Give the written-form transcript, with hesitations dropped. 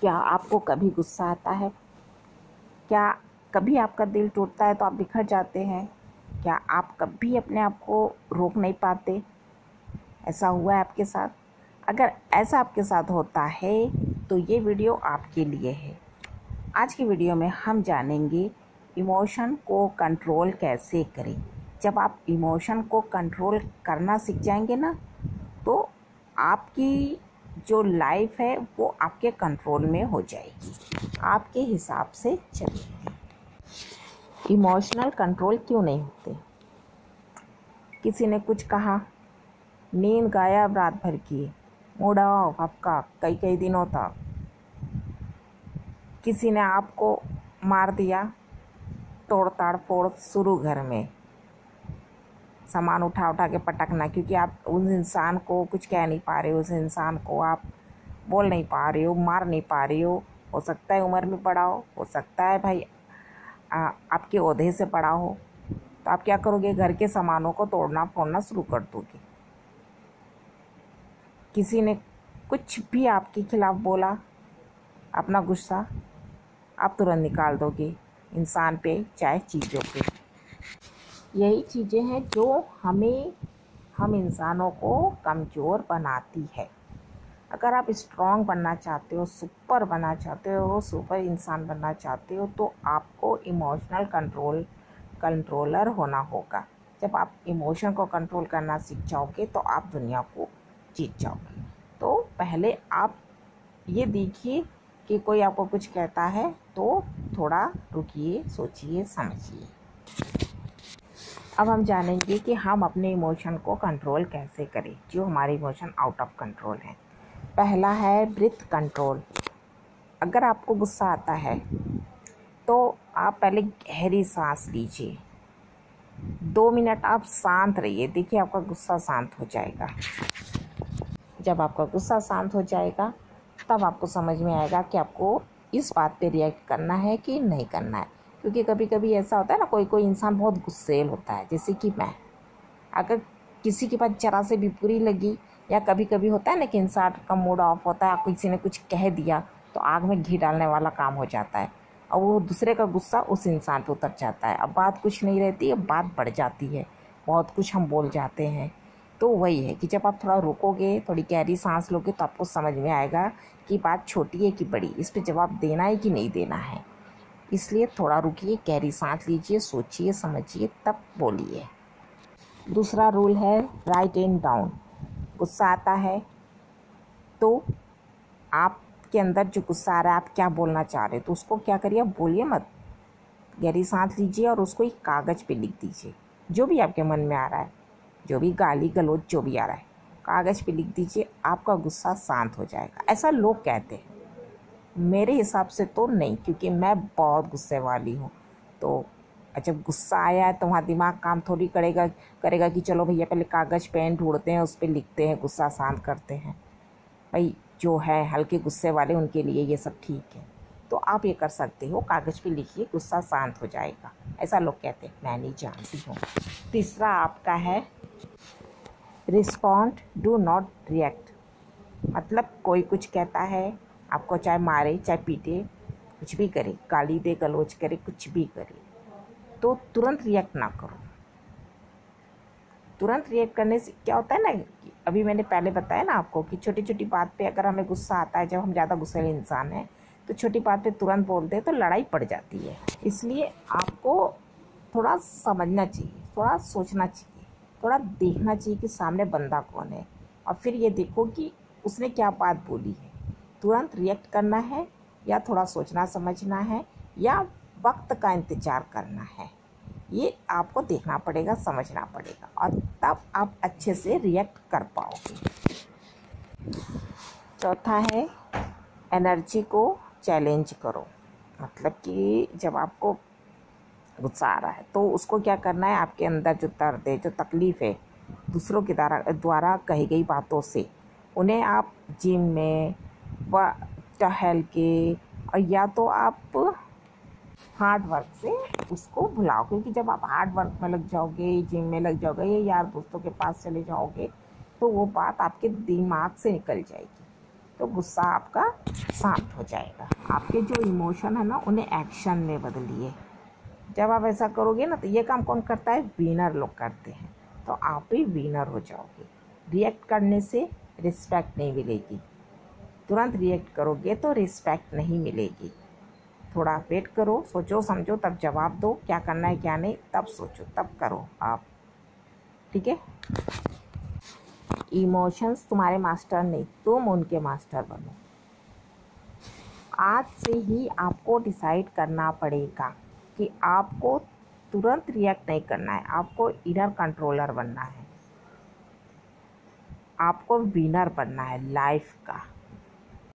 क्या आपको कभी गुस्सा आता है? क्या कभी आपका दिल टूटता है तो आप बिखर जाते हैं? क्या आप कभी अपने आप को रोक नहीं पाते? ऐसा हुआ है आपके साथ? अगर ऐसा आपके साथ होता है तो ये वीडियो आपके लिए है। आज की वीडियो में हम जानेंगे इमोशन को कंट्रोल कैसे करें। जब आप इमोशन को कंट्रोल करना सीख जाएंगे ना, तो आपकी जो लाइफ है वो आपके कंट्रोल में हो जाएगी, आपके हिसाब से चलेगी। इमोशनल कंट्रोल क्यों नहीं होते? किसी ने कुछ कहा, नींद गायब रात भर की, मूड ऑफ आपका कई कई दिनों तक। किसी ने आपको मार दिया, तोड़ ताड़ फोड़ शुरू घर में, सामान उठा उठा के पटकना, क्योंकि आप उस इंसान को कुछ कह नहीं पा रहे हो, उस इंसान को आप बोल नहीं पा रहे हो, मार नहीं पा रहे हो सकता है उम्र में बड़ा हो सकता है भाई आपके ओहदे से बड़ा हो, तो आप क्या करोगे? घर के सामानों को तोड़ना फोड़ना शुरू कर दोगे। किसी ने कुछ भी आपके खिलाफ बोला, अपना गुस्सा आप तुरंत निकाल दोगे इंसान पे चाहे चीज़ों पे। यही चीज़ें हैं जो हम इंसानों को कमज़ोर बनाती है। अगर आप स्ट्रॉन्ग बनना चाहते हो, सुपर बनना चाहते हो, सुपर इंसान बनना चाहते हो, तो आपको इमोशनल कंट्रोलर होना होगा। जब आप इमोशन को कंट्रोल करना सीख जाओगे तो आप दुनिया को जीत जाओगे। तो पहले आप ये देखिए कि कोई आपको कुछ कहता है तो थोड़ा रुकिए, सोचिए, समझिए। अब हम जानेंगे कि हम अपने इमोशन को कंट्रोल कैसे करें, जो हमारे इमोशन आउट ऑफ कंट्रोल हैं। पहला है ब्रीथ कंट्रोल। अगर आपको गुस्सा आता है तो आप पहले गहरी सांस लीजिए, 2 मिनट आप शांत रहिए, देखिए आपका गुस्सा शांत हो जाएगा। जब आपका गुस्सा शांत हो जाएगा तब आपको समझ में आएगा कि आपको इस बात पे रिएक्ट करना है कि नहीं करना है। क्योंकि कभी कभी ऐसा होता है ना, कोई इंसान बहुत गुस्सेल होता है, जैसे कि मैं। अगर किसी के पास जरा से भी बुरी लगी, या कभी कभी होता है ना कि इंसान का मूड ऑफ होता है, किसी ने कुछ कह दिया तो आग में घी डालने वाला काम हो जाता है, और वो दूसरे का गुस्सा उस इंसान पे उतर जाता है। अब बात कुछ नहीं रहती, अब बात बढ़ जाती है, बहुत कुछ हम बोल जाते हैं। तो वही है कि जब आप थोड़ा रुकोगे, थोड़ी गहरी सांस लोगे, तो आपको समझ में आएगा कि बात छोटी है कि बड़ी, इस पर जवाब देना है कि नहीं देना है। इसलिए थोड़ा रुकिए, गहरी सांस लीजिए, सोचिए, समझिए, तब बोलिए। दूसरा रूल है राइट एंड डाउन। गुस्सा आता है तो आपके अंदर जो गुस्सा आ रहा है, आप क्या बोलना चाह रहे हो, तो उसको क्या करिए, बोलिए मत। गहरी सांस लीजिए और उसको एक कागज़ पे लिख दीजिए, जो भी आपके मन में आ रहा है, जो भी गाली गलौज जो भी आ रहा है, कागज़ पे लिख दीजिए, आपका गुस्सा शांत हो जाएगा। ऐसा लोग कहते हैं, मेरे हिसाब से तो नहीं, क्योंकि मैं बहुत गुस्से वाली हूँ। तो जब गुस्सा आया है तो वहाँ दिमाग काम थोड़ी करेगा कि चलो भैया पहले कागज़ पेन ढूंढते हैं, उस पर लिखते हैं, गुस्सा शांत करते हैं। भाई जो है हल्के गुस्से वाले, उनके लिए ये सब ठीक है। तो आप ये कर सकते हो, कागज़ पे लिखिए, गुस्सा शांत हो जाएगा। ऐसा लोग कहते हैं, मैं नहीं जानती हूँ। तीसरा आपका है रिस्पॉन्ड, डू नॉट रिएक्ट। मतलब कोई कुछ कहता है आपको, चाहे मारे चाहे पीटे, कुछ भी करे, गाली दे गलौज करे, कुछ भी करे, तो तुरंत रिएक्ट ना करो। तुरंत रिएक्ट करने से क्या होता है ना, कि अभी मैंने पहले बताया ना आपको कि छोटी छोटी बात पे अगर हमें गुस्सा आता है, जब हम ज़्यादा गुस्सैल इंसान हैं, तो छोटी बात पे तुरंत बोलते हैं तो लड़ाई पड़ जाती है। इसलिए आपको थोड़ा समझना चाहिए, थोड़ा सोचना चाहिए, थोड़ा देखना चाहिए कि सामने बंदा कौन है, और फिर ये देखो कि उसने क्या बात बोली है। तुरंत रिएक्ट करना है, या थोड़ा सोचना समझना है, या वक्त का इंतज़ार करना है, ये आपको देखना पड़ेगा, समझना पड़ेगा, और तब आप अच्छे से रिएक्ट कर पाओगे। चौथा है एनर्जी को चैलेंज करो। मतलब कि जब आपको गुस्सा आ रहा है तो उसको क्या करना है, आपके अंदर जो दर्द है, जो तकलीफ़ है, दूसरों के द्वारा कही गई बातों से, उन्हें आप जिम में व टहल के, और या तो आप हार्ड वर्क से उसको भुलाओ। क्योंकि जब आप हार्ड वर्क में लग जाओगे, जिम में लग जाओगे, या यार दोस्तों के पास चले जाओगे, तो वो बात आपके दिमाग से निकल जाएगी। तो गुस्सा आपका शांत हो जाएगा। आपके जो इमोशन है ना, उन्हें एक्शन में बदलिए। जब आप ऐसा करोगे ना, तो ये काम कौन करता है? विनर लोग करते हैं। तो आप भी विनर हो जाओगे। रिएक्ट करने से रिस्पेक्ट नहीं मिलेगी। तुरंत रिएक्ट करोगे तो रिस्पेक्ट नहीं मिलेगी। थोड़ा वेट करो, सोचो समझो, तब जवाब दो। क्या करना है क्या नहीं, तब सोचो, तब करो आप। ठीक है? इमोशंस तुम्हारे मास्टर नहीं, तुम उनके मास्टर बनो। आज से ही आपको डिसाइड करना पड़ेगा कि आपको तुरंत रिएक्ट नहीं करना है, आपको इनर कंट्रोलर बनना है, आपको विनर बनना है लाइफ का।